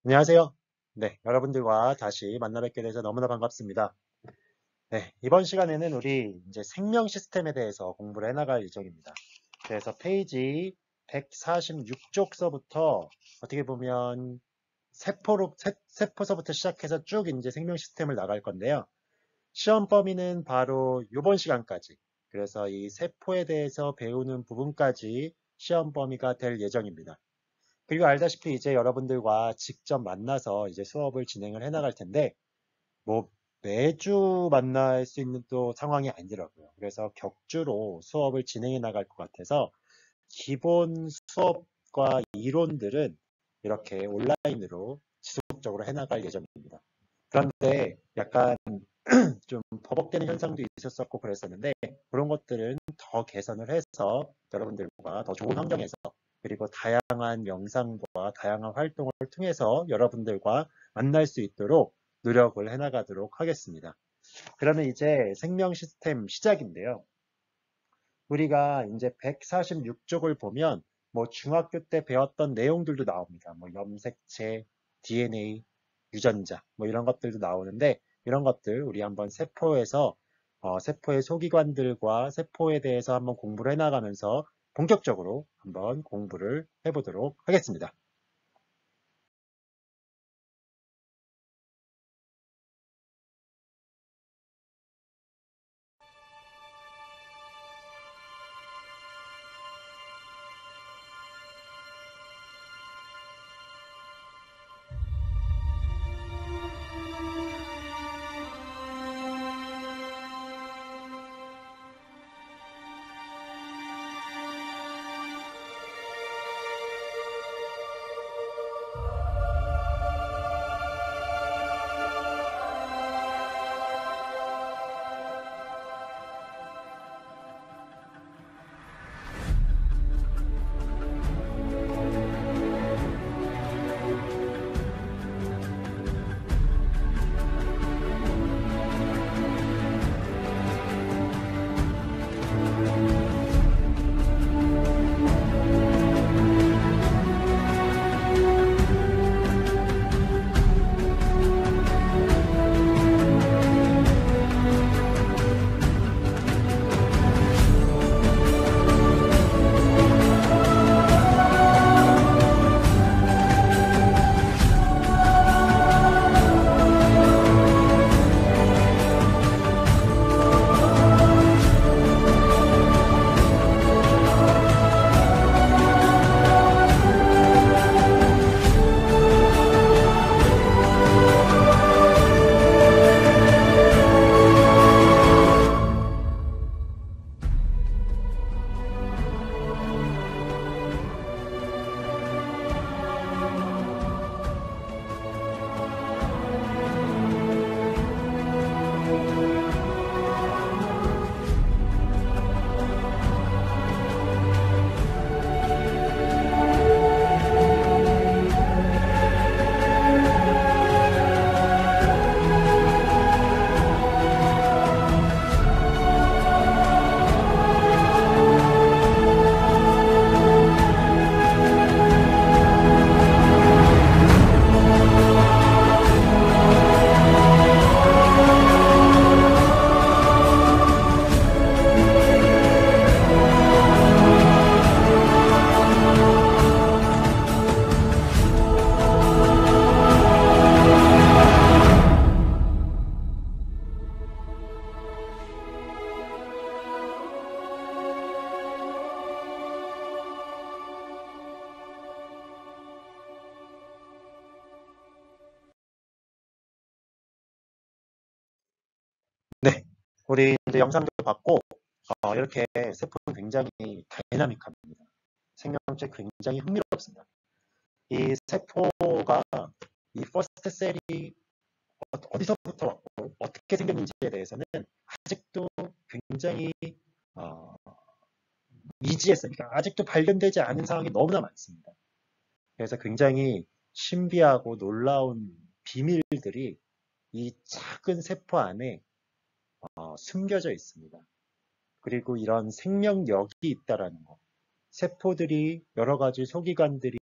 안녕하세요. 네, 여러분들과 다시 만나 뵙게 돼서 너무나 반갑습니다. 네, 이번 시간에는 우리 이제 생명 시스템에 대해서 공부를 해나갈 예정입니다. 그래서 페이지 146쪽서부터 어떻게 보면 세포서부터 시작해서 쭉 이제 생명 시스템을 나갈 건데요. 시험 범위는 바로 이번 시간까지. 그래서 이 세포에 대해서 배우는 부분까지 시험 범위가 될 예정입니다. 그리고 알다시피 이제 여러분들과 직접 만나서 이제 수업을 진행을 해 나갈 텐데, 뭐 매주 만날 수 있는 또 상황이 아니더라고요. 그래서 격주로 수업을 진행해 나갈 것 같아서 기본 수업과 이론들은 이렇게 온라인으로 지속적으로 해 나갈 예정입니다. 그런데 약간 좀 버벅대는 현상도 있었었고 그랬었는데 그런 것들은 더 개선을 해서 여러분들과 더 좋은 환경에서 그리고 다양한 영상과 다양한 활동을 통해서 여러분들과 만날 수 있도록 노력을 해나가도록 하겠습니다. 그러면 이제 생명 시스템 시작인데요. 우리가 이제 146쪽을 보면 뭐 중학교 때 배웠던 내용들도 나옵니다. 뭐 염색체, DNA, 유전자 뭐 이런 것들도 나오는데 이런 것들 우리 한번 세포에서 세포의 소기관들과 세포에 대해서 한번 공부를 해나가면서 본격적으로 한번 공부를 해보도록 하겠습니다. 네, 우리 이제 영상도 봤고 이렇게 세포는 굉장히 다이나믹합니다. 생명체 굉장히 흥미롭습니다. 이 세포가 이 퍼스트 셀이 어디서부터 왔고 어떻게 생겼는지에 대해서는 아직도 굉장히 어, 미지했으니까 아직도 발견되지 않은 상황이 너무나 많습니다. 그래서 굉장히 신비하고 놀라운 비밀들이 이 작은 세포 안에 숨겨져 있습니다. 그리고 이런 생명력이 있다라는 것. 세포들이 여러 가지 소기관들이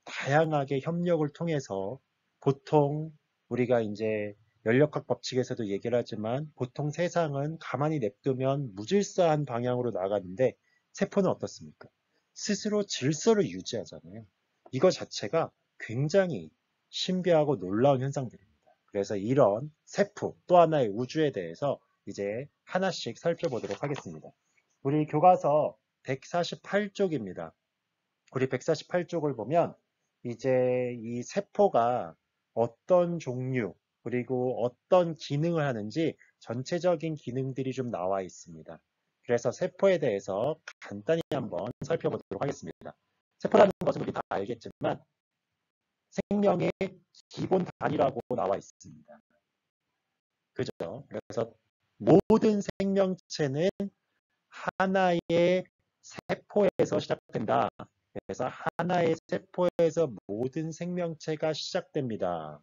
다양하게 협력을 통해서 보통 우리가 이제 연력학 법칙에서도 얘기를 하지만 보통 세상은 가만히 냅두면 무질서한 방향으로 나가는데 세포는 어떻습니까? 스스로 질서를 유지하잖아요. 이거 자체가 굉장히 신비하고 놀라운 현상들입니다. 그래서 이런 세포 또 하나의 우주에 대해서 이제 하나씩 살펴보도록 하겠습니다. 우리 교과서 148쪽입니다. 우리 148쪽을 보면 이제 이 세포가 어떤 종류 그리고 어떤 기능을 하는지 전체적인 기능들이 좀 나와 있습니다. 그래서 세포에 대해서 간단히 한번 살펴보도록 하겠습니다. 세포라는 것은 우리 다 알겠지만 생명의 기본 단위라고 나와 있습니다. 그죠? 그래서 모든 생명체는 하나의 세포에서 시작된다. 그래서 하나의 세포에서 모든 생명체가 시작됩니다.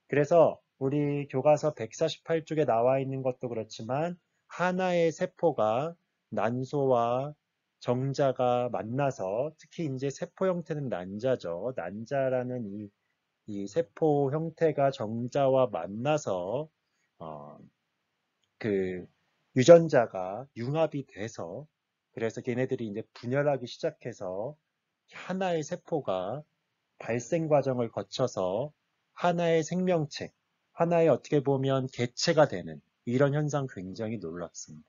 그래서 우리 교과서 148쪽에 나와 있는 것도 그렇지만 하나의 세포가 난소와 정자가 만나서 특히 이제 세포 형태는 난자죠. 난자라는 이 세포 형태가 정자와 만나서 그 유전자가 융합이 돼서 그래서 걔네들이 이제 분열하기 시작해서 하나의 세포가 발생 과정을 거쳐서 하나의 생명체, 하나의 어떻게 보면 개체가 되는 이런 현상 굉장히 놀랍습니다.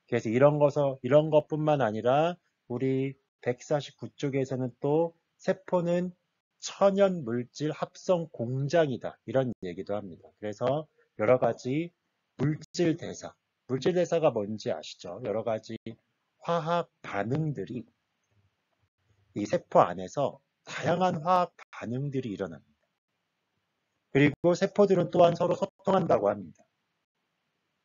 그래서 이런 것뿐만 아니라 우리 149쪽에서는 또 세포는 천연 물질 합성 공장이다. 이런 얘기도 합니다. 그래서 여러 가지 물질 대사, 물질 대사가 뭔지 아시죠? 여러 가지 화학 반응들이 이 세포 안에서 다양한 화학 반응들이 일어납니다. 그리고 세포들은 또한 서로 소통한다고 합니다.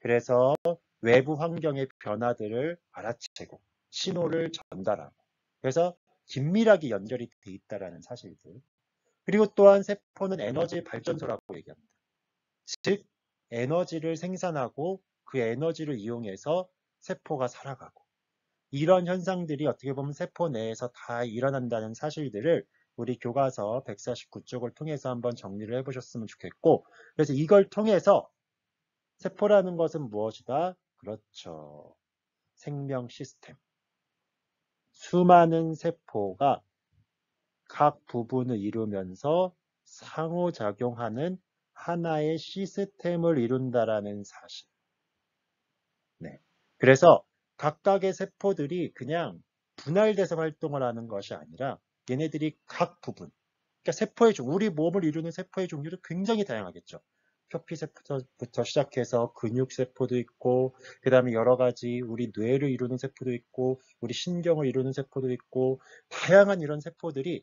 그래서 외부 환경의 변화들을 알아채고 신호를 전달하고 그래서 긴밀하게 연결이 돼 있다는 사실들. 그리고 또한 세포는 에너지 발전소라고 얘기합니다. 즉 에너지를 생산하고 그 에너지를 이용해서 세포가 살아가고 이런 현상들이 어떻게 보면 세포 내에서 다 일어난다는 사실들을 우리 교과서 149쪽을 통해서 한번 정리를 해보셨으면 좋겠고 그래서 이걸 통해서 세포라는 것은 무엇이다? 그렇죠. 생명 시스템. 수많은 세포가 각 부분을 이루면서 상호작용하는 하나의 시스템을 이룬다라는 사실. 네. 그래서 각각의 세포들이 그냥 분할돼서 활동을 하는 것이 아니라 얘네들이 각 부분, 그러니까 우리 몸을 이루는 세포의 종류도 굉장히 다양하겠죠. 표피세포부터 시작해서 근육세포도 있고, 그 다음에 여러 가지 우리 뇌를 이루는 세포도 있고, 우리 신경을 이루는 세포도 있고, 다양한 이런 세포들이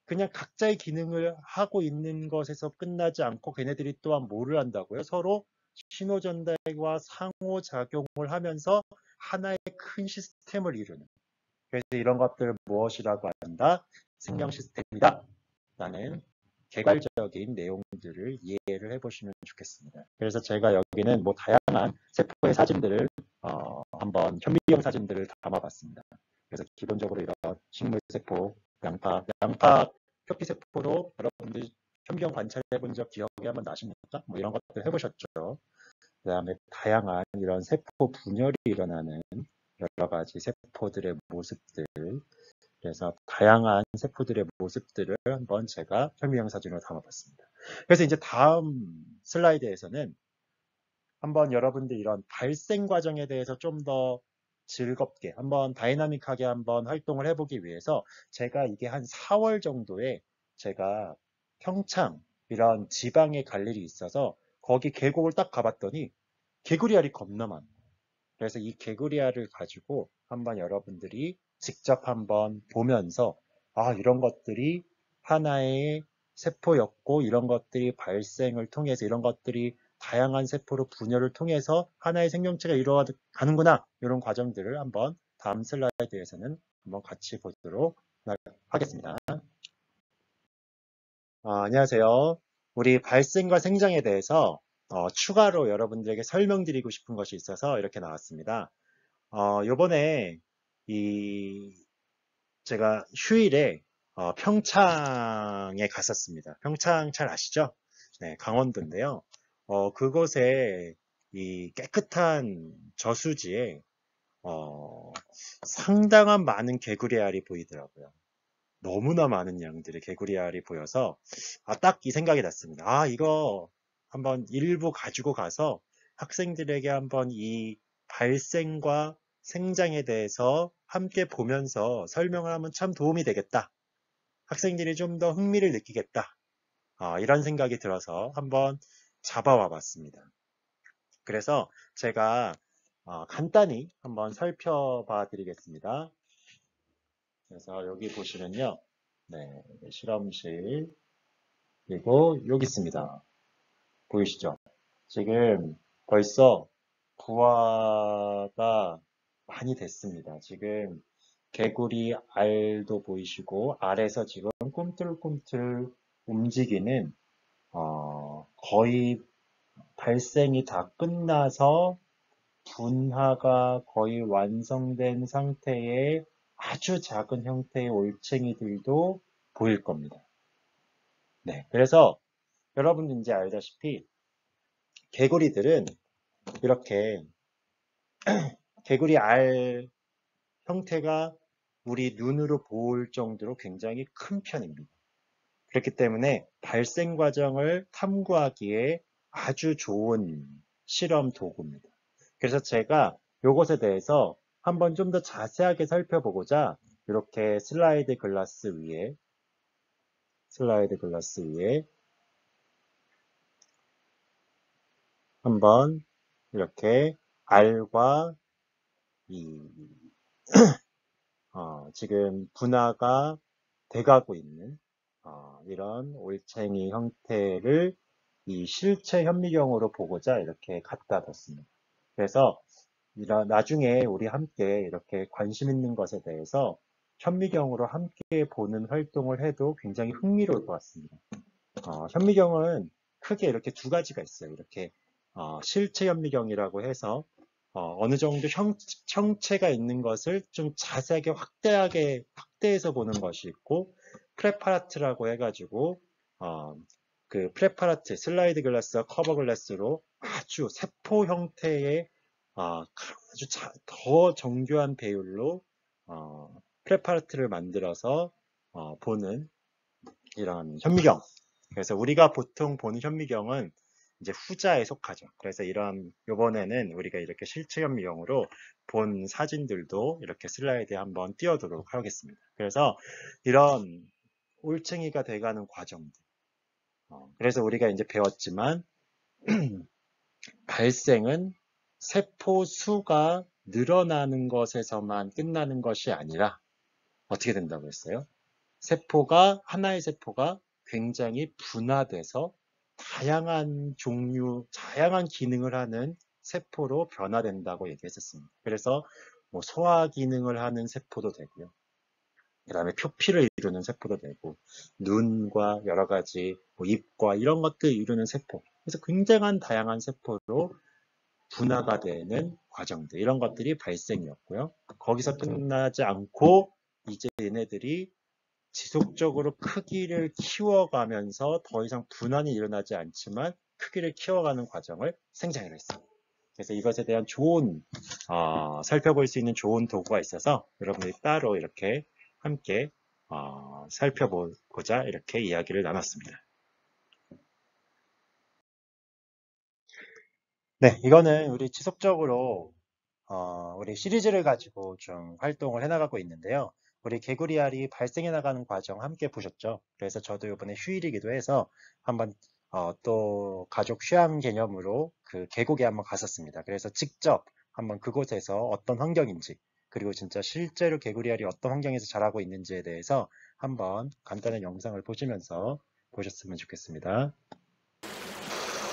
그냥 각자의 기능을 하고 있는 것에서 끝나지 않고 걔네들이 또한 뭐를 한다고요? 서로 신호 전달과 상호작용을 하면서 하나의 큰 시스템을 이루는. 그래서 이런 것들을 무엇이라고 한다? 생명 시스템이다. 라는 개괄적인 내용들을 이해를 해보시면 좋겠습니다. 그래서 제가 여기는 뭐 다양한 세포의 사진들을 한번 현미경 사진들을 담아봤습니다. 그래서 기본적으로 이런 식물세포, 양파 표피세포로 여러분들 현미경 관찰해 본 적 기억이 한번 나십니까? 뭐 이런 것들 해보셨죠. 그 다음에 다양한 이런 세포 분열이 일어나는 여러 가지 세포들의 모습들, 그래서 다양한 세포들의 모습들을 한번 제가 현미경 사진으로 담아봤습니다. 그래서 이제 다음 슬라이드에서는 한번 여러분들 이런 발생 과정에 대해서 좀 더 즐겁게 한번 다이나믹하게 한번 활동을 해보기 위해서 제가 이게 한 4월 정도에 제가 평창 이런 지방에 갈 일이 있어서 거기 계곡을 딱 가봤더니 개구리 알이 겁나 많아요. 그래서 이 개구리 알을 가지고 한번 여러분들이 직접 한번 보면서 이런 것들이 하나의 세포였고 이런 것들이 발생을 통해서 이런 것들이 다양한 세포로 분열을 통해서 하나의 생명체가 이루어가는구나 이런 과정들을 한번 다음 슬라이드에서는 한번 같이 보도록 하겠습니다. 안녕하세요. 우리 발생과 생장에 대해서 추가로 여러분들에게 설명드리고 싶은 것이 있어서 이렇게 나왔습니다. 요번에 제가 휴일에 평창에 갔었습니다. 평창 잘 아시죠? 네, 강원도인데요. 그곳에 이 깨끗한 저수지에 상당한 많은 개구리알이 보이더라고요. 너무나 많은 양들의 개구리알이 보여서 딱 이 생각이 났습니다. 이거 한번 일부 가지고 가서 학생들에게 한번 이 발생과 생장에 대해서 함께 보면서 설명을 하면 참 도움이 되겠다. 학생들이 좀 더 흥미를 느끼겠다. 이런 생각이 들어서 한번 잡아와 봤습니다. 그래서 제가 간단히 한번 살펴봐 드리겠습니다. 그래서 여기 보시면요. 네, 실험실. 그리고 여기 있습니다. 보이시죠? 지금 벌써 부화가 많이 됐습니다. 지금 개구리 알도 보이시고 알에서 지금 꿈틀꿈틀 움직이는 거의 발생이 다 끝나서 분화가 거의 완성된 상태의 아주 작은 형태의 올챙이들도 보일 겁니다. 네, 그래서 여러분 이제 알다시피 개구리들은 이렇게 개구리 알 형태가 우리 눈으로 보일 정도로 굉장히 큰 편입니다. 그렇기 때문에 발생 과정을 탐구하기에 아주 좋은 실험 도구입니다. 그래서 제가 이것에 대해서 한번 좀 더 자세하게 살펴보고자 이렇게 슬라이드 글라스 위에 한번 이렇게 알과 이 지금 분화가 돼가고 있는 이런 올챙이 형태를 이 실체 현미경으로 보고자 이렇게 갖다 뒀습니다. 그래서 나중에 우리 함께 이렇게 관심 있는 것에 대해서 현미경으로 함께 보는 활동을 해도 굉장히 흥미로울 것 같습니다. 현미경은 크게 이렇게 두 가지가 있어요. 이렇게 실체 현미경이라고 해서 어느 정도 형체가 있는 것을 좀 자세하게 확대해서 보는 것이 있고, 프레파라트라고 해가지고 그 프레파라트, 슬라이드 글라스와 커버 글라스로 아주 세포 형태의 아주 더 정교한 배율로 프레파라트를 만들어서 보는 이런 현미경. 그래서 우리가 보통 보는 현미경은 이제 후자에 속하죠. 그래서 요번에는 우리가 이렇게 실체 현미경으로 본 사진들도 이렇게 슬라이드에 한번 띄워두도록 하겠습니다. 그래서 이런 올챙이가 돼가는 과정들. 그래서 우리가 이제 배웠지만 발생은 세포 수가 늘어나는 것에서만 끝나는 것이 아니라 어떻게 된다고 했어요? 하나의 세포가 굉장히 분화돼서 다양한 종류, 다양한 기능을 하는 세포로 변화된다고 얘기했었습니다. 그래서 뭐 소화 기능을 하는 세포도 되고요. 그 다음에 표피를 이루는 세포도 되고, 눈과 여러 가지 뭐 입과 이런 것들 이루는 세포. 그래서 굉장한 다양한 세포로 분화가 되는 과정들, 이런 것들이 발생이었고요. 거기서 끝나지 않고 이제 얘네들이 지속적으로 크기를 키워가면서 더 이상 분환이 일어나지 않지만 크기를 키워가는 과정을 생장이라고 했습니다. 그래서 이것에 대한 살펴볼 수 있는 좋은 도구가 있어서 여러분들이 따로 이렇게 함께 살펴보고자 이렇게 이야기를 나눴습니다. 네, 이거는 우리 지속적으로 우리 시리즈를 가지고 좀 활동을 해나가고 있는데요. 우리 개구리알이 발생해 나가는 과정 함께 보셨죠? 그래서 저도 이번에 휴일이기도 해서 한번 또 가족 휴양 개념으로 그 계곡에 한번 갔었습니다. 그래서 직접 한번 그곳에서 어떤 환경인지, 그리고 진짜 실제로 개구리알이 어떤 환경에서 자라고 있는지에 대해서 한번 간단한 영상을 보시면서 보셨으면 좋겠습니다.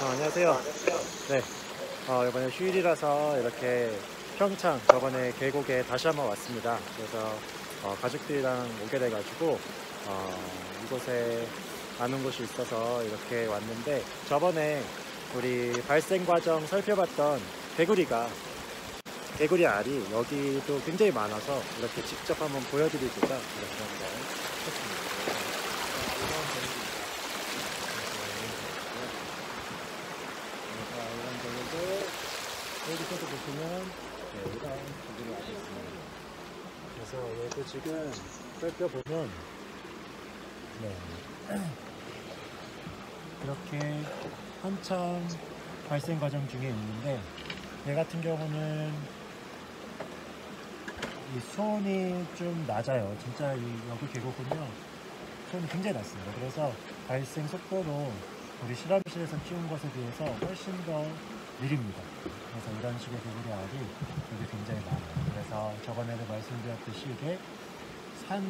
안녕하세요. 네, 이번에 휴일이라서 이렇게 평창 저번에 계곡에 다시 한번 왔습니다. 그래서 가족들이랑 오게 돼가지고 이곳에 아는 곳이 있어서 이렇게 왔는데, 저번에 우리 발생 과정 살펴봤던 개구리 알이 여기도 굉장히 많아서 이렇게 직접 한번 보여드리고자 이렇게 한번 했습니다. 보시면 네, 이런 개구리 알이 있습니다. 그래서 얘도 지금 살펴보면 네, 이렇게 한참 발생 과정 중에 있는데 얘 같은 경우는 이 수온이 좀 낮아요. 진짜 이 여기 계곡은요 수온이 굉장히 낮습니다. 그래서 발생 속도도 우리 실험실에서 키운 것에 비해서 훨씬 더 느립니다. 그래서 이런 식의 개구리 알이 여기 굉장히 많아요. 그래서 저번에도 말씀드렸듯이 이게 산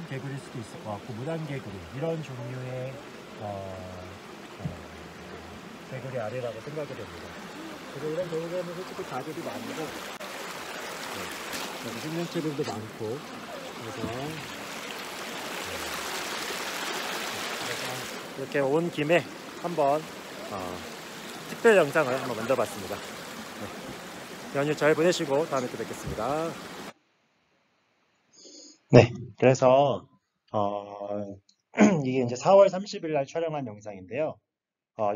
개구리일 수도 있을 것 같고 무단 개구리 이런 종류의 개구리 알이라고 생각이 됩니다. 그리고 이런 개구리는 솔직히 가격이 많고 여기 생명체들도 많고 그래서 이렇게 온 김에 한번 특별 영상을 한번 만들어 봤습니다. 네. 연휴 잘 보내시고 다음에 또 뵙겠습니다. 네, 그래서 이게 이제 4월 30일 날 촬영한 영상인데요.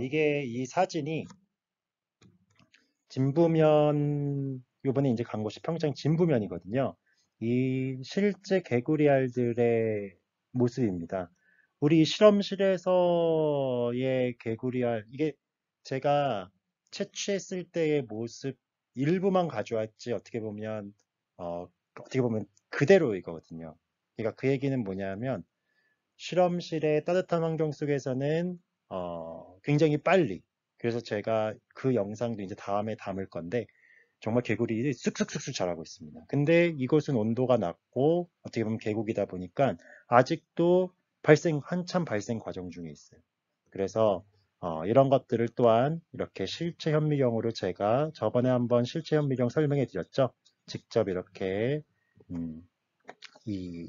이게 이 사진이 진부면, 요번에 이제 간 곳이 평창 진부면이거든요. 이 실제 개구리 알들의 모습입니다. 우리 실험실에서의 개구리 알, 이게 제가 채취했을 때의 모습 일부만 가져왔지, 어떻게 보면 그대로 이거거든요. 그러니까 그 얘기는 뭐냐면, 실험실의 따뜻한 환경 속에서는 굉장히 빨리 그래서 제가 그 영상도 이제 다음에 담을 건데 정말 개구리들이 쑥쑥쑥쑥 자라고 있습니다. 근데 이곳은 온도가 낮고 어떻게 보면 계곡이다 보니까 아직도 한참 발생 과정 중에 있어요. 그래서 이런 것들을 또한 이렇게 실체 현미경으로 제가 저번에 한번 실체 현미경 설명해 드렸죠. 직접 이렇게 이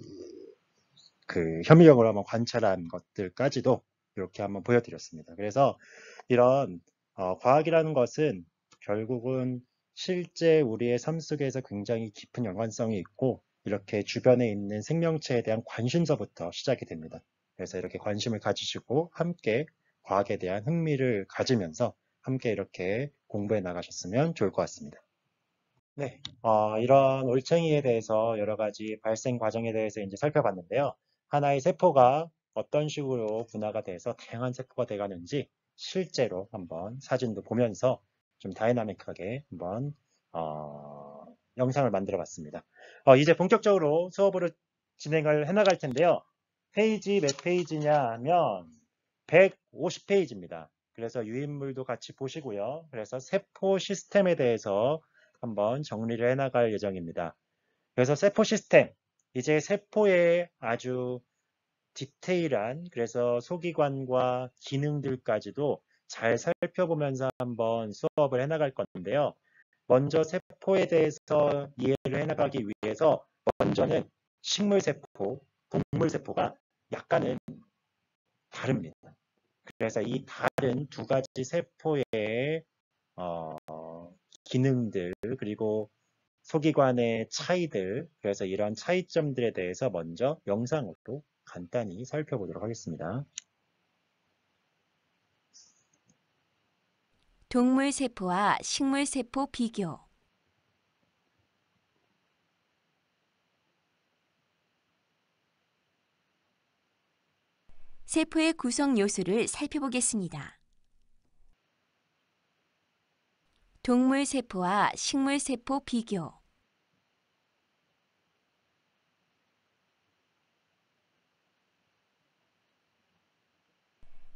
현미경으로 한번 관찰한 것들까지도 이렇게 한번 보여드렸습니다. 그래서 이런 과학이라는 것은 결국은 실제 우리의 삶 속에서 굉장히 깊은 연관성이 있고 이렇게 주변에 있는 생명체에 대한 관심서부터 시작이 됩니다. 그래서 이렇게 관심을 가지시고 함께 과학에 대한 흥미를 가지면서 함께 이렇게 공부해 나가셨으면 좋을 것 같습니다. 네, 이런 올챙이에 대해서 여러 가지 발생 과정에 대해서 이제 살펴봤는데요. 하나의 세포가 어떤 식으로 분화가 돼서 다양한 세포가 돼가는지 실제로 한번 사진도 보면서 좀 다이나믹하게 한번 영상을 만들어 봤습니다. 이제 본격적으로 수업으로 진행을 해나갈 텐데요. 페이지 몇 페이지냐 하면 150페이지입니다. 그래서 유인물도 같이 보시고요. 그래서 세포 시스템에 대해서 한번 정리를 해나갈 예정입니다. 그래서 세포 시스템, 이제 세포의 아주 디테일한 그래서 소기관과 기능들까지도 잘 살펴보면서 한번 수업을 해나갈 건데요. 먼저 세포에 대해서 이해를 해나가기 위해서 먼저는 식물세포, 동물세포가 약간은 다릅니다. 그래서 이 다른 두 가지 세포의 기능들 그리고 소기관의 차이들, 그래서 이런 차이점들에 대해서 먼저 영상으로 간단히 살펴보도록 하겠습니다. 동물세포와 식물세포 비교. 세포의 구성 요소를 살펴보겠습니다. 동물세포와 식물세포 비교.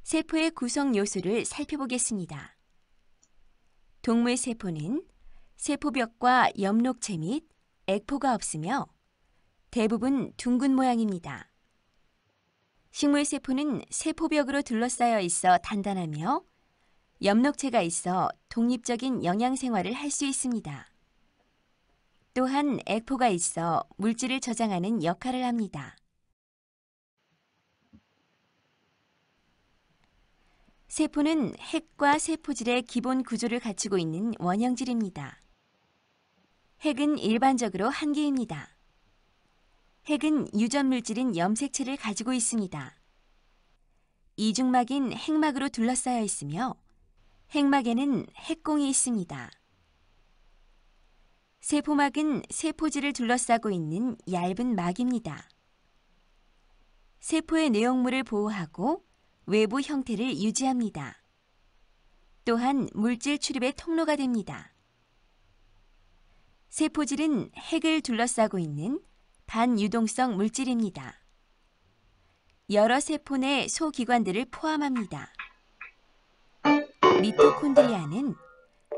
세포의 구성 요소를 살펴보겠습니다. 동물세포는 세포벽과 엽록체 및 액포가 없으며 대부분 둥근 모양입니다. 식물세포는 세포벽으로 둘러싸여 있어 단단하며 엽록체가 있어 독립적인 영양생활을 할 수 있습니다. 또한 액포가 있어 물질을 저장하는 역할을 합니다. 세포는 핵과 세포질의 기본 구조를 갖추고 있는 원형질입니다. 핵은 일반적으로 한 개입니다. 핵은 유전물질인 염색체를 가지고 있습니다. 이중막인 핵막으로 둘러싸여 있으며 핵막에는 핵공이 있습니다. 세포막은 세포질을 둘러싸고 있는 얇은 막입니다. 세포의 내용물을 보호하고 외부 형태를 유지합니다. 또한 물질 출입의 통로가 됩니다. 세포질은 핵을 둘러싸고 있는 반유동성 물질입니다. 여러 세포 내 소기관들을 포함합니다. 미토콘드리아는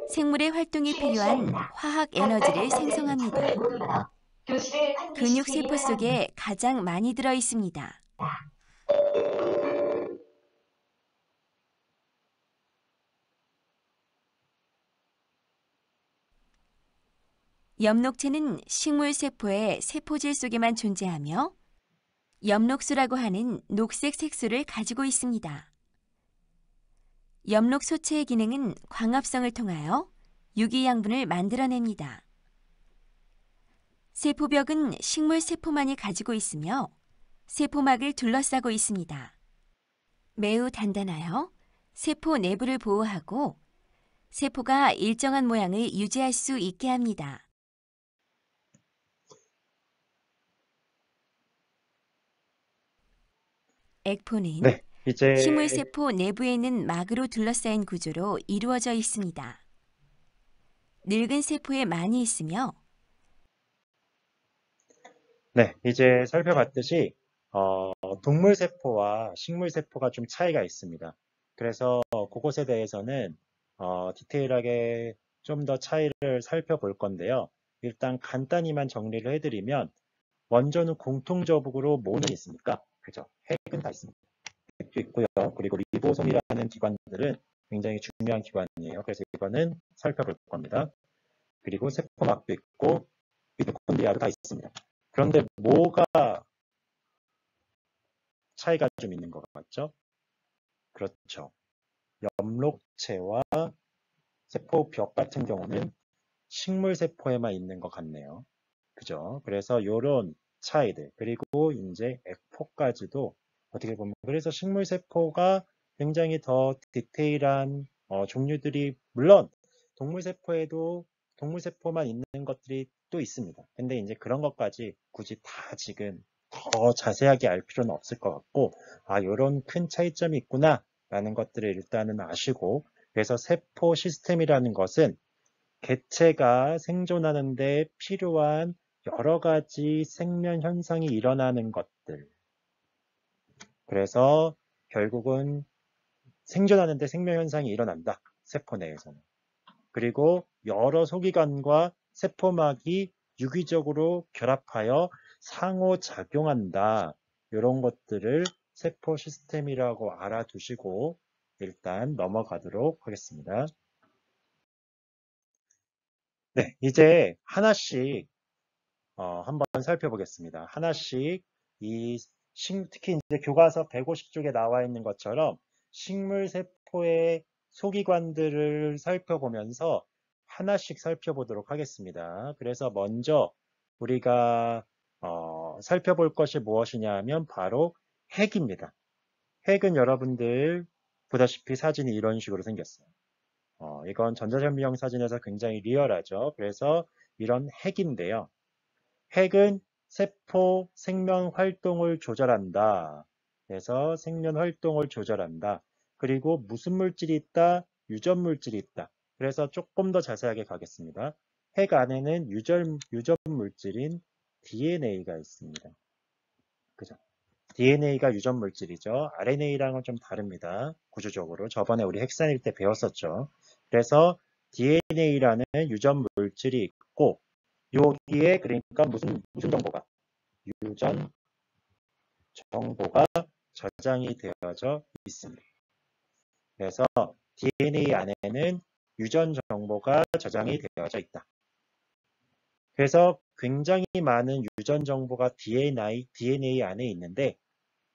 생물의 활동이 필요한 화학 에너지를 생성합니다. 근육세포 속에 가장 많이 들어 있습니다. 엽록체는 식물세포의 세포질 속에만 존재하며 엽록소라고 하는 녹색 색소를 가지고 있습니다. 엽록소체의 기능은 광합성을 통하여 유기양분을 만들어냅니다. 세포벽은 식물세포만이 가지고 있으며 세포막을 둘러싸고 있습니다. 매우 단단하여 세포 내부를 보호하고 세포가 일정한 모양을 유지할 수 있게 합니다. 액포는 네, 이제 식물세포 내부에 있는 막으로 둘러싸인 구조로 이루어져 있습니다. 늙은 세포에 많이 있으며 이제 살펴봤듯이 동물세포와 식물세포가 좀 차이가 있습니다. 그래서 그것에 대해서는 디테일하게 좀 더 차이를 살펴볼 건데요. 일단 간단히만 정리를 해드리면 먼저는 공통적으로 뭐는 있습니까? 그죠? 핵은 다 있습니다. 핵도 있고요. 그리고 리보솜이라는 기관들은 굉장히 중요한 기관이에요. 그래서 이거는 살펴볼 겁니다. 그리고 세포막도 있고 미토콘드리아도 다 있습니다. 그런데 뭐가 차이가 좀 있는 것 같죠? 그렇죠. 엽록체와 세포벽 같은 경우는 식물세포에만 있는 것 같네요. 그죠? 그래서 이런 차이들, 그리고 이제 액포까지도 어떻게 보면, 그래서 식물세포가 굉장히 더 디테일한 종류들이, 물론 동물세포에도 동물세포만 있는 것들이 또 있습니다. 근데 이제 그런 것까지 굳이 다 지금 더 자세하게 알 필요는 없을 것 같고, 이런 큰 차이점이 있구나 라는 것들을 일단은 아시고, 그래서 세포 시스템이라는 것은 개체가 생존하는 데 필요한 여러 가지 생명 현상이 일어나는 것들. 그래서 결국은 생존하는 데 생명 현상이 일어난다. 세포 내에서는. 그리고 여러 소기관과 세포막이 유기적으로 결합하여 상호작용한다. 이런 것들을 세포 시스템이라고 알아두시고 일단 넘어가도록 하겠습니다. 네, 이제 하나씩 한번 살펴보겠습니다. 하나씩 특히 이제 교과서 150쪽에 나와 있는 것처럼 식물 세포의 소기관들을 살펴보면서 하나씩 살펴보도록 하겠습니다. 그래서 먼저 우리가 살펴볼 것이 무엇이냐 하면 바로 핵입니다. 핵은 여러분들 보다시피 사진이 이런 식으로 생겼어요. 이건 전자현미경 사진에서 굉장히 리얼하죠. 그래서 이런 핵인데요. 핵은 세포 생명 활동을 조절한다. 그래서 생명 활동을 조절한다. 그리고 무슨 물질이 있다? 유전 물질이 있다. 그래서 조금 더 자세하게 가겠습니다. 핵 안에는 유전 물질인 DNA가 있습니다. 그죠? DNA가 유전 물질이죠. RNA랑은 좀 다릅니다. 구조적으로. 저번에 우리 핵산일 때 배웠었죠. 그래서 DNA라는 유전 물질이 있고, 여기에 그러니까 무슨 정보가? 유전 정보가 저장이 되어져 있습니다. 그래서 DNA 안에는 유전 정보가 저장이 되어져 있다. 그래서 굉장히 많은 유전 정보가 DNA 안에 있는데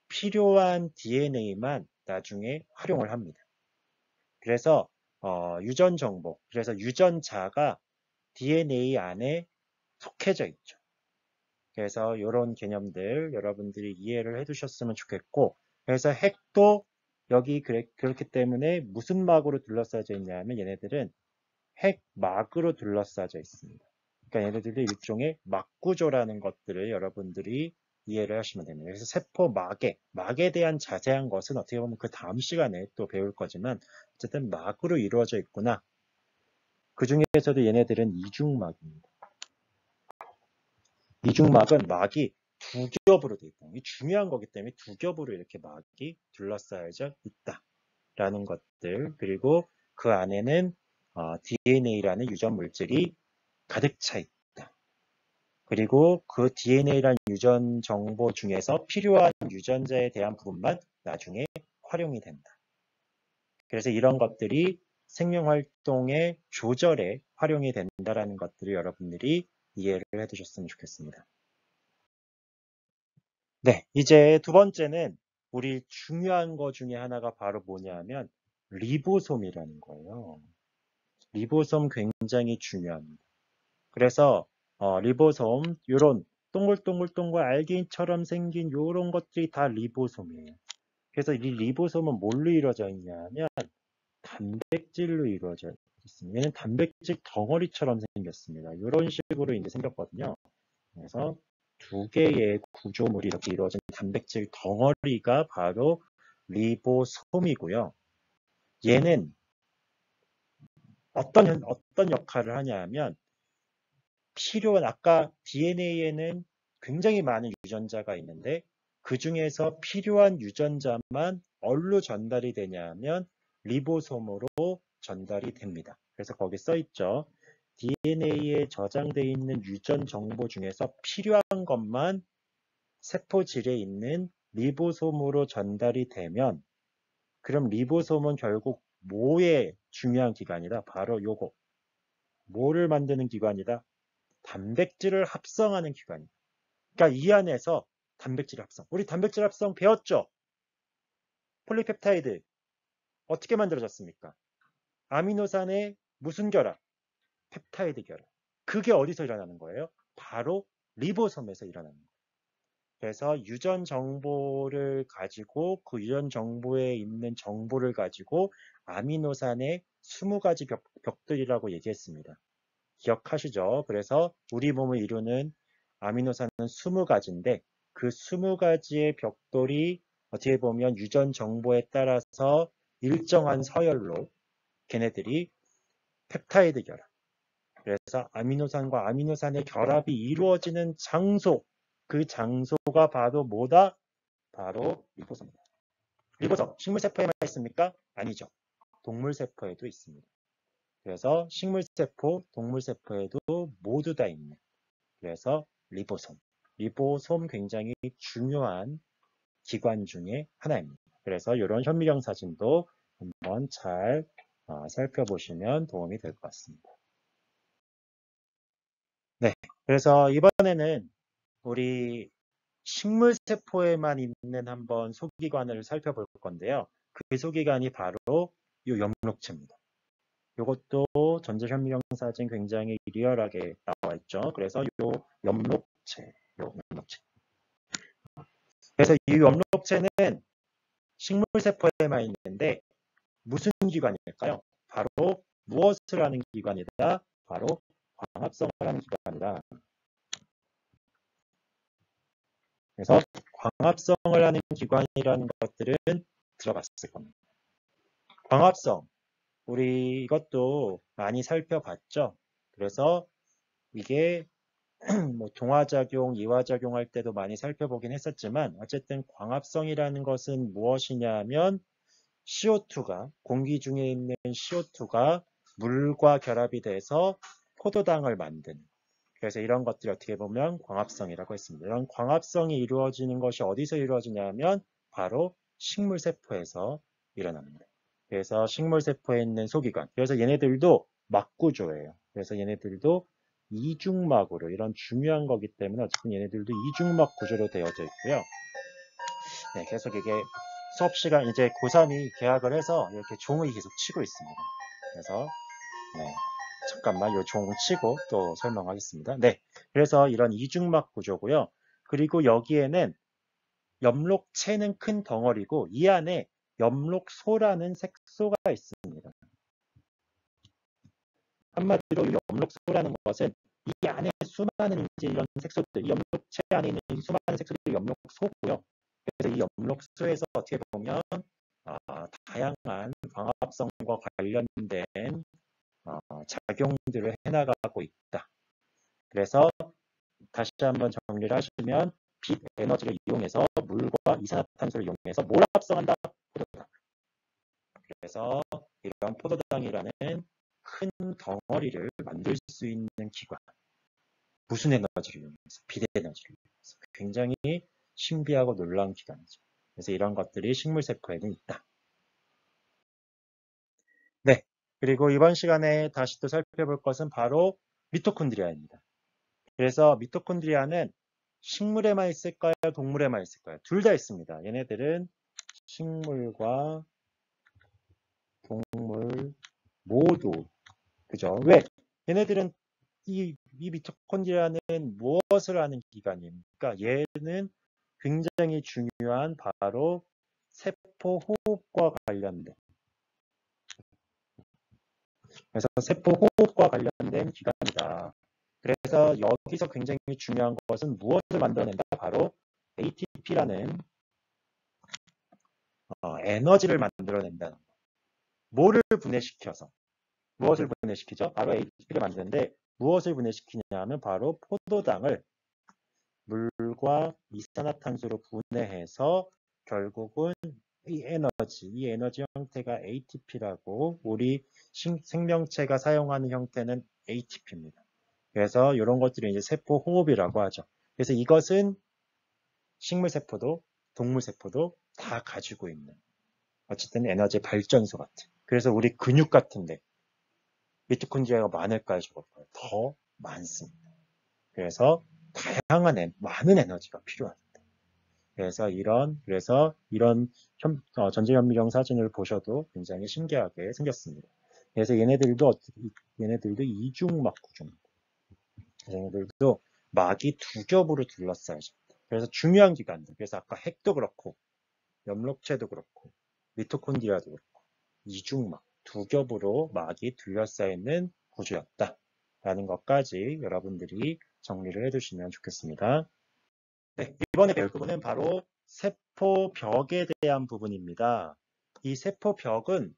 필요한 DNA만 나중에 활용을 합니다. 그래서 유전 정보, 그래서 유전자가 DNA 안에 속해져 있죠. 그래서 이런 개념들 여러분들이 이해를 해두셨으면 좋겠고, 그래서 핵도 여기 그렇기 때문에 무슨 막으로 둘러싸져 있냐면 얘네들은 핵막으로 둘러싸져 있습니다. 그러니까 얘네들도 일종의 막구조라는 것들을 여러분들이 이해를 하시면 됩니다. 그래서 세포 막에 대한 자세한 것은 어떻게 보면 그 다음 시간에 또 배울 거지만 어쨌든 막으로 이루어져 있구나. 그 중에서도 얘네들은 이중막입니다. 이중막은 막이 두 겹으로 되어 있다. 이게 중요한 거기 때문에 두 겹으로 이렇게 막이 둘러싸여져 있다라는 것들. 그리고 그 안에는 DNA라는 유전 물질이 가득 차 있다. 그리고 그 DNA라는 유전 정보 중에서 필요한 유전자에 대한 부분만 나중에 활용이 된다. 그래서 이런 것들이 생명활동의 조절에 활용이 된다는 것들을 여러분들이 이해를 해두셨으면 좋겠습니다. 네, 이제 두 번째는 우리 중요한 거 중에 하나가 바로 뭐냐면 리보솜이라는 거예요. 리보솜 굉장히 중요합니다. 그래서 리보솜 이런 동글동글동글 알갱이처럼 생긴 이런 것들이 다 리보솜이에요. 그래서 이 리보솜은 뭘로 이루어져 있냐면 단백질로 이루어져 있습니다. 얘는 단백질 덩어리처럼 생겼습니다. 이런 식으로 이제 생겼거든요. 그래서 두 개의 구조물이 이렇게 이루어진 단백질 덩어리가 바로 리보솜이고요. 얘는 어떤 역할을 하냐면 필요한 아까 DNA에는 굉장히 많은 유전자가 있는데 그 중에서 필요한 유전자만 어디로 전달이 되냐면 리보솜으로 전달이 됩니다. 그래서 거기 써 있죠. DNA에 저장되어 있는 유전 정보 중에서 필요한 것만 세포질에 있는 리보솜으로 전달이 되면 그럼 리보솜은 결국 뭐의 중요한 기관이다? 바로 요거. 뭐를 만드는 기관이다? 단백질을 합성하는 기관입니다. 그러니까 이 안에서 단백질 합성. 우리 단백질 합성 배웠죠? 폴리펩타이드 어떻게 만들어졌습니까? 아미노산의 무슨 결합? 펩타이드 결합. 그게 어디서 일어나는 거예요? 바로 리보솜에서 일어나는 거예요. 그래서 유전 정보를 가지고 그 유전 정보에 있는 정보를 가지고 아미노산의 20가지 벽들이라고 얘기했습니다. 기억하시죠? 그래서 우리 몸을 이루는 아미노산은 20가지인데 그 20가지의 벽돌이 어떻게 보면 유전 정보에 따라서 일정한 서열로 걔네들이 펩타이드 결합. 그래서 아미노산과 아미노산의 결합이 이루어지는 장소, 그 장소가 바로 뭐다? 바로 리보솜입니다. 리보솜, 식물세포에만 있습니까? 아니죠. 동물세포에도 있습니다. 그래서 식물세포, 동물세포에도 모두 다 있는. 그래서 리보솜. 리보솜 굉장히 중요한 기관 중에 하나입니다. 그래서 이런 현미경 사진도 한번 잘 살펴보시면 도움이 될 것 같습니다. 네, 그래서 이번에는 우리 식물세포에만 있는 한번 소기관을 살펴볼 건데요. 그 소기관이 바로 이 엽록체입니다. 이것도 전자현미경 사진 굉장히 리얼하게 나와 있죠. 그래서 이 엽록체. 그래서 이 엽록체는 식물세포에만 있는데 무슨 기관일까요? 바로 무엇을 하는 기관이다? 바로 광합성을 하는 기관이다. 그래서 광합성을 하는 기관이라는 것들은 들어봤을 겁니다. 광합성, 우리 이것도 많이 살펴봤죠. 그래서 이게 뭐 동화작용, 이화작용 할 때도 많이 살펴보긴 했었지만 어쨌든 광합성이라는 것은 무엇이냐면 CO2가 공기 중에 있는 CO2가 물과 결합이 돼서 포도당을 만드는 그래서 이런 것들이 어떻게 보면 광합성이라고 했습니다. 이런 광합성이 이루어지는 것이 어디서 이루어지냐면 바로 식물세포에서 일어납니다. 그래서 식물세포에 있는 소기관 그래서 얘네들도 막구조예요. 그래서 얘네들도 이중막으로 이런 중요한 거기 때문에 어쨌든 얘네들도 이중막 구조로 되어져 있고요. 네, 계속 이게 수업 시간 이제 고3이 개학을 해서 이렇게 종을 계속 치고 있습니다. 그래서 네, 잠깐만 이 종 치고 또 설명하겠습니다. 네, 그래서 이런 이중막 구조고요. 그리고 여기에는 엽록체는 큰 덩어리고 이 안에 엽록소라는 색소가 있습니다. 한마디로 엽록소라는 것은 이 안에 수많은 이제 이런 색소들, 이 엽록체 안에 있는 수많은 색소들이 엽록소고요. 그래서 이 엽록소에서 어떻게 보면 다양한 광합성과 관련된 작용들을 해나가고 있다. 그래서 다시 한번 정리를 하시면 빛 에너지를 이용해서 물과 이산화탄소를 이용해서 뭘 합성한다? 포도당. 그래서 이런 포도당이라는 큰 덩어리를 만들 수 있는 기관. 무슨 에너지를 이용해서? 빛 에너지를 이용해서. 굉장히 신비하고 놀라운 기관이죠. 그래서 이런 것들이 식물세포에는 있다. 네. 그리고 이번 시간에 다시 또 살펴볼 것은 바로 미토콘드리아입니다. 그래서 미토콘드리아는 식물에만 있을까요? 동물에만 있을까요? 둘 다 있습니다. 얘네들은 식물과 동물 모두. 그죠? 왜? 얘네들은 이 미토콘드리아는 무엇을 하는 기관입니까? 얘는 굉장히 중요한 바로 세포 호흡과 관련된. 그래서 세포 호흡과 관련된 기관이다. 그래서 여기서 굉장히 중요한 것은 무엇을 만들어낸다? 바로 ATP라는 에너지를 만들어낸다는 거. 뭐를 분해시켜서? 무엇을 분해시키죠? 바로 ATP를 만드는데 무엇을 분해시키냐 하면 바로 포도당을 물과 이산화탄소로 분해해서 결국은 이 에너지 형태가 ATP라고 우리 생명체가 사용하는 형태는 ATP입니다. 그래서 이런 것들이 이제 세포 호흡이라고 하죠. 그래서 이것은 식물세포도 동물세포도 다 가지고 있는 어쨌든 에너지 발전소 같은. 그래서 우리 근육 같은데 미토콘드리아가 많을까요? 적을까요? 더 많습니다. 그래서 다양한 많은 에너지가 필요합니다. 그래서 이런 전자현미경 사진을 보셔도 굉장히 신기하게 생겼습니다. 그래서 얘네들도 이중막 구조입니다. 얘네들도 막이 두 겹으로 둘러싸여 있습니다. 그래서 중요한 기관들. 그래서 아까 핵도 그렇고 엽록체도 그렇고 미토콘드리아도 그렇고 이중막 두 겹으로 막이 둘러싸여 있는 구조였다라는 것까지 여러분들이 정리를 해두시면 좋겠습니다. 네, 이번에 배울 부분은 바로 세포벽에 대한 부분입니다. 이 세포벽은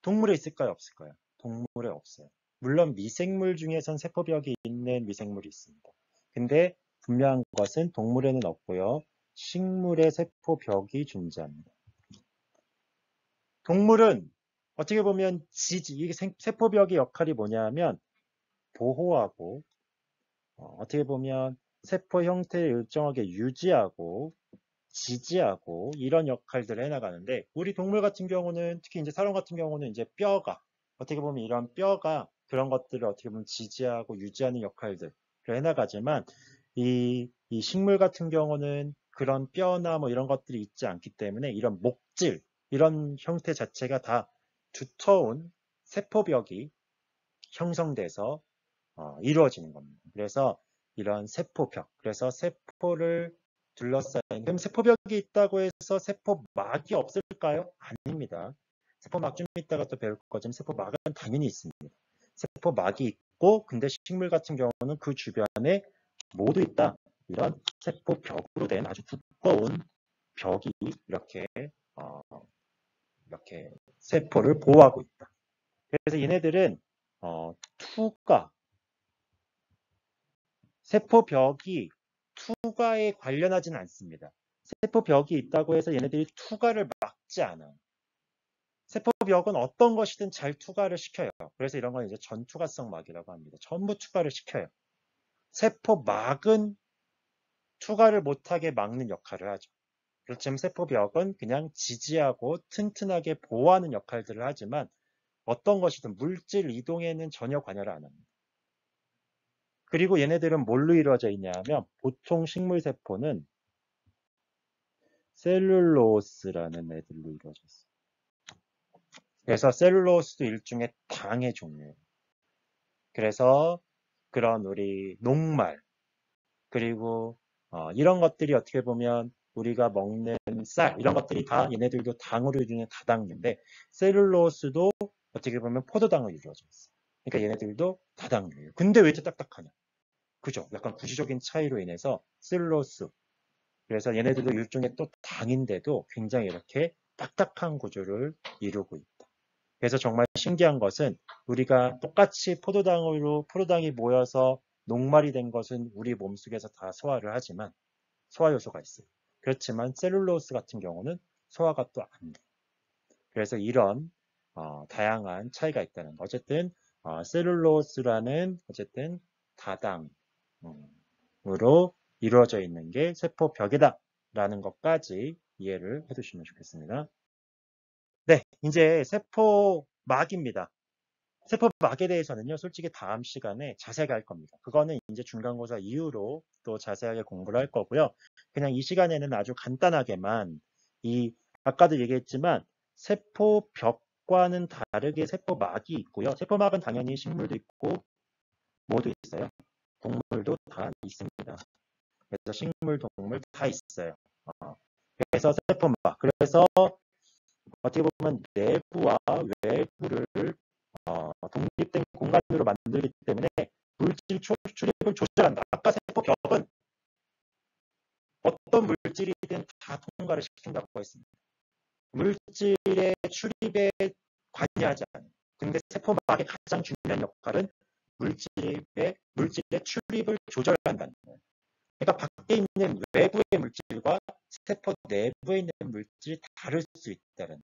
동물에 있을까요? 없을까요? 동물에 없어요. 물론 미생물 중에선 세포벽이 있는 미생물이 있습니다. 근데 분명한 것은 동물에는 없고요. 식물의 세포벽이 존재합니다. 동물은 어떻게 보면 이게 세포벽의 역할이 뭐냐면 보호하고 어떻게 보면 세포 형태를 일정하게 유지하고 지지하고 이런 역할들을 해나가는데 우리 동물 같은 경우는 특히 이제 사람 같은 경우는 이제 뼈가 어떻게 보면 이런 뼈가 그런 것들을 어떻게 보면 지지하고 유지하는 역할들을 해나가지만 이 식물 같은 경우는 그런 뼈나 뭐 이런 것들이 있지 않기 때문에 이런 목질 이런 형태 자체가 다 두터운 세포벽이 형성돼서 이루어지는 겁니다. 그래서 이런 세포벽, 그래서 세포를 둘러싸인, 그럼 세포벽이 있다고 해서 세포막이 없을까요? 아닙니다. 세포막 좀 이따가 또 배울 거지만 세포막은 당연히 있습니다. 세포막이 있고, 근데 식물 같은 경우는 그 주변에 모두 있다. 이런 세포벽으로 된 아주 두꺼운 벽이 이렇게 세포를 보호하고 있다. 그래서 얘네들은 세포벽이 투과에 관련하지는 않습니다. 세포벽이 있다고 해서 얘네들이 투과를 막지 않아요. 세포벽은 어떤 것이든 잘 투과를 시켜요. 그래서 이런 건 이제 전투과성 막이라고 합니다. 전부 투과를 시켜요. 세포막은 투과를 못하게 막는 역할을 하죠. 그렇지만 세포벽은 그냥 지지하고 튼튼하게 보호하는 역할들을 하지만 어떤 것이든 물질 이동에는 전혀 관여를 안 합니다. 그리고 얘네들은 뭘로 이루어져 있냐 하면 보통 식물세포는 셀룰로스라는 애들로 이루어져 있어요. 그래서 셀룰로스도 일종의 당의 종류예요. 그래서 그런 우리 녹말 그리고 이런 것들이 어떻게 보면 우리가 먹는 쌀 이런 것들이 다 얘네들도 당으로 이루어지는 다당류인데 셀룰로스도 어떻게 보면 포도당으로 이루어져 있어요. 그러니까 얘네들도 다당류예요. 근데 왜 이렇게 딱딱하냐? 그죠? 약간 구조적인 차이로 인해서 셀룰로스. 그래서 얘네들도 일종의 또 당인데도 굉장히 이렇게 딱딱한 구조를 이루고 있다. 그래서 정말 신기한 것은 우리가 똑같이 포도당이 모여서 녹말이 된 것은 우리 몸속에서 다 소화를 하지만 소화 요소가 있어요. 그렇지만 셀룰로스 같은 경우는 소화가 또 안 돼. 그래서 이런 다양한 차이가 있다는 거. 어쨌든 셀룰로스라는 어쨌든 다당으로 이루어져 있는 게 세포벽이다라는 것까지 이해를 해두시면 좋겠습니다. 네, 이제 세포막입니다. 세포막에 대해서는요, 솔직히 다음 시간에 자세하게 할 겁니다. 그거는 이제 중간고사 이후로 또 자세하게 공부를 할 거고요. 그냥 이 시간에는 아주 간단하게만 아까도 얘기했지만 세포벽과는 다르게 세포막이 있고요. 세포막은 당연히 식물도 있고 뭐도 있어요. 동물도 다 있습니다. 그래서 식물, 동물 다 있어요. 그래서 세포막. 그래서 어떻게 보면 내부와 외부를 독립된 공간으로 만들기 때문에 물질 출입을 조절한다. 아까 세포벽은 어떤 물질이든 다 통과를 시킨다고 했습니다. 물질의 출입에 관여하지 않는. 근데 세포막의 가장 중요한 역할은 물질의 출입을 조절한다는 거예요. 그러니까 밖에 있는 외부의 물질과 세포 내부에 있는 물질이 다를 수 있다는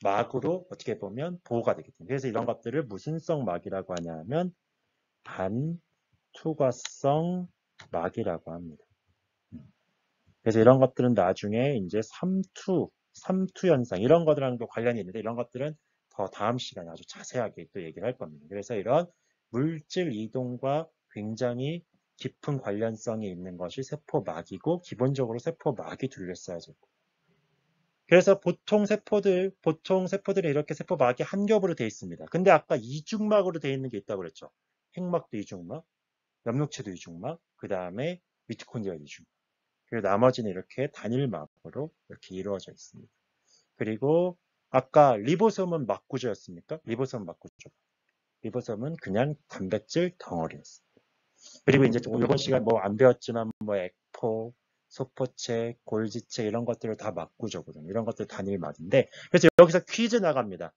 막으로 어떻게 보면 보호가 되기 때문에 그래서 이런 것들을 무슨 성 막이라고 하냐면 반투과성 막이라고 합니다. 그래서 이런 것들은 나중에 이제 삼투 현상 이런 것들랑도 관련이 있는데 이런 것들은 더 다음 시간에 아주 자세하게 또 얘기를 할 겁니다. 그래서 이런 물질 이동과 굉장히 깊은 관련성이 있는 것이 세포막이고 기본적으로 세포막이 둘러싸여져 있고 그래서 보통 세포들이 이렇게 세포막이 한 겹으로 되어 있습니다. 근데 아까 이중막으로 되어 있는 게 있다고 그랬죠. 핵막도 이중막, 엽록체도 이중막, 그 다음에 미토콘드리아 이중막. 그리고 나머지는 이렇게 단일막으로 이렇게 이루어져 있습니다. 그리고 아까 리보솜은 막구조였습니까? 리보솜 막구조. 리보솜은 그냥 단백질 덩어리였습니다. 그리고 이제 이번 시간 뭐 안 배웠지만 뭐 액포, 소포체, 골지체 이런 것들을 다 막구조거든요. 이런 것들 단일막인데 그래서 여기서 퀴즈 나갑니다.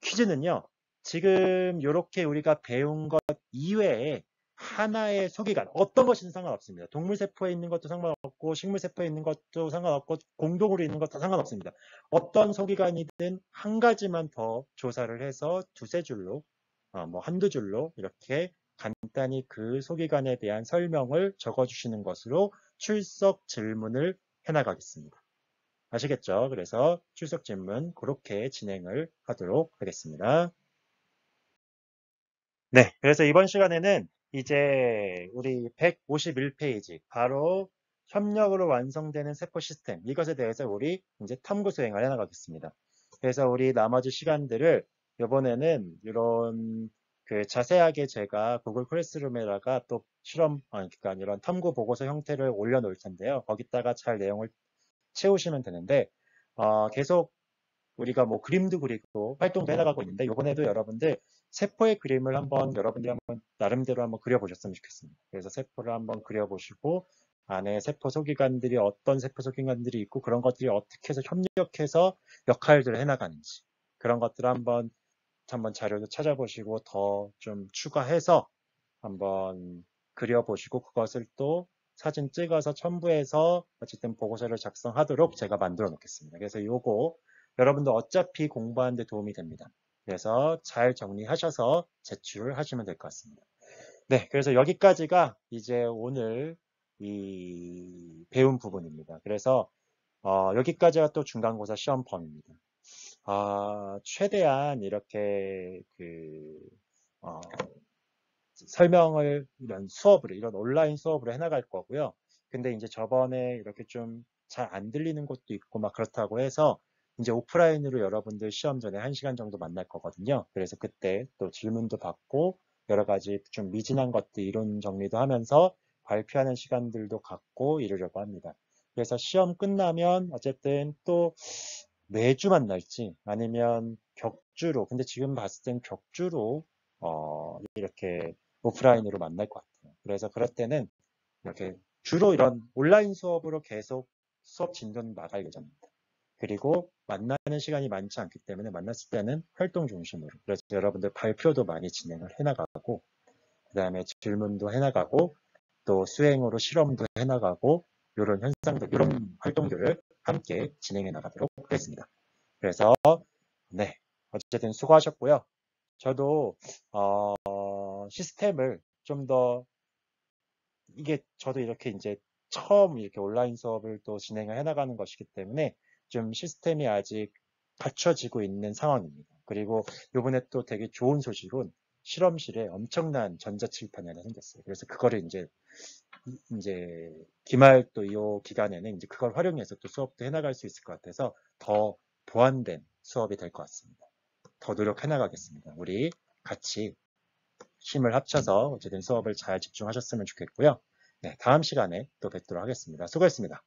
퀴즈는요. 지금 이렇게 우리가 배운 것 이외에 하나의 소기관 어떤 것이든 상관없습니다. 동물세포에 있는 것도 상관없고 식물세포에 있는 것도 상관없고 공동으로 있는 것도 상관없습니다. 어떤 소기관이든 한 가지만 더 조사를 해서 두세 줄로 뭐 한두 줄로 이렇게 간단히 그 소기관에 대한 설명을 적어주시는 것으로 출석 질문을 해나가겠습니다. 아시겠죠? 그래서 출석 질문 그렇게 진행을 하도록 하겠습니다. 네, 그래서 이번 시간에는 이제 우리 151페이지 바로 협력으로 완성되는 세포 시스템 이것에 대해서 우리 이제 탐구 수행을 해나가겠습니다. 그래서 우리 나머지 시간들을 이번에는 이런 그 자세하게 제가 구글 클래스룸에다가 또 그러니까 이런 탐구 보고서 형태를 올려놓을 텐데요. 거기다가 잘 내용을 채우시면 되는데 계속 우리가 뭐 그림도 그리고 활동도 해나가고 있는데 이번에도 여러분들 세포의 그림을 한번 여러분들이 한번 나름대로 한번 그려보셨으면 좋겠습니다. 그래서 세포를 한번 그려보시고 안에 세포 소기관들이 어떤 세포 소기관들이 있고 그런 것들이 어떻게 해서 협력해서 역할들을 해나가는지 그런 것들을 한번 자료도 찾아보시고 더 좀 추가해서 한번 그려보시고 그것을 또 사진 찍어서 첨부해서 어쨌든 보고서를 작성하도록 제가 만들어 놓겠습니다. 그래서 요거 여러분도 어차피 공부하는 데 도움이 됩니다. 그래서 잘 정리하셔서 제출을 하시면 될 것 같습니다. 네, 그래서 여기까지가 이제 오늘 이 배운 부분입니다. 그래서 여기까지가 또 중간고사 시험 범위입니다. 최대한 이렇게 설명을 이런 온라인 수업으로 해나갈 거고요. 근데 이제 저번에 이렇게 좀 잘 안 들리는 것도 있고 막 그렇다고 해서 이제 오프라인으로 여러분들 시험 전에 1시간 정도 만날 거거든요. 그래서 그때 또 질문도 받고 여러 가지 좀 미진한 것들 이론 정리도 하면서 발표하는 시간들도 갖고 이러려고 합니다. 그래서 시험 끝나면 어쨌든 또 매주 만날지 아니면 격주로 근데 지금 봤을 땐 격주로 이렇게 오프라인으로 만날 것 같아요. 그래서 그럴 때는 이렇게 주로 이런 온라인 수업으로 계속 수업 진도는 나갈 예정입니다. 그리고 만나는 시간이 많지 않기 때문에 만났을 때는 활동 중심으로. 그래서 여러분들 발표도 많이 진행을 해나가고, 그 다음에 질문도 해나가고, 또 수행으로 실험도 해나가고, 이런 현상들, 이런 활동들을 함께 진행해 나가도록 하겠습니다. 그래서, 네. 어쨌든 수고하셨고요. 저도, 시스템을 좀 더, 이게 저도 이렇게 이제 처음 이렇게 온라인 수업을 또 진행을 해나가는 것이기 때문에 좀 시스템이 아직 갖춰지고 있는 상황입니다. 그리고 이번에 또 되게 좋은 소식은 실험실에 엄청난 전자칠판이 하나 생겼어요. 그래서 그거를 이제 기말 또 이 기간에는 이제 그걸 활용해서 또 수업도 해나갈 수 있을 것 같아서 더 보완된 수업이 될 것 같습니다. 더 노력해 나가겠습니다. 우리 같이 힘을 합쳐서 어쨌든 수업을 잘 집중하셨으면 좋겠고요. 네, 다음 시간에 또 뵙도록 하겠습니다. 수고했습니다.